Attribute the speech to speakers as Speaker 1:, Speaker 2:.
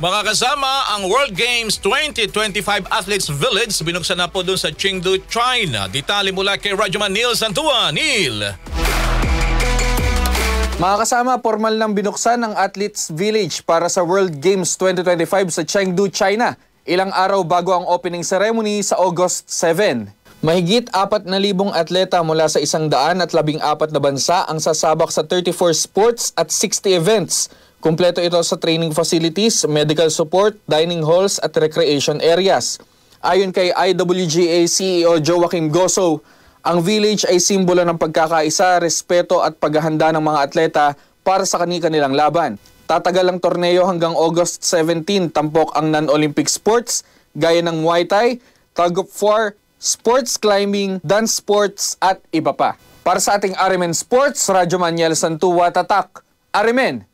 Speaker 1: Mga kasama, ang World Games 2025 Athletes Village binuksan na po doon sa Chengdu, China. Detalye mula kay Radyoman Neil Santua. Neil!
Speaker 2: Mga kasama, formal nang binuksan ang Athletes Village para sa World Games 2025 sa Chengdu, China. Ilang araw bago ang opening ceremony sa August 7. Mahigit 4,000 atleta mula sa 114 na bansa ang sasabak sa 34 sports at 60 events. Kumpleto ito sa training facilities, medical support, dining halls at recreation areas. Ayon kay IWGA CEO Joaquim Goso, ang village ay simbolo ng pagkakaisa, respeto at paghahanda ng mga atleta para sa kani-kanilang laban. Tatagal ang torneo hanggang August 17, tampok ang non-Olympic sports gaya ng Muay Thai, tug of war, sports climbing, dance sports at iba pa. Para sa ating Arimen Sports, Radyo Maniel Santua Tatak. Arimen!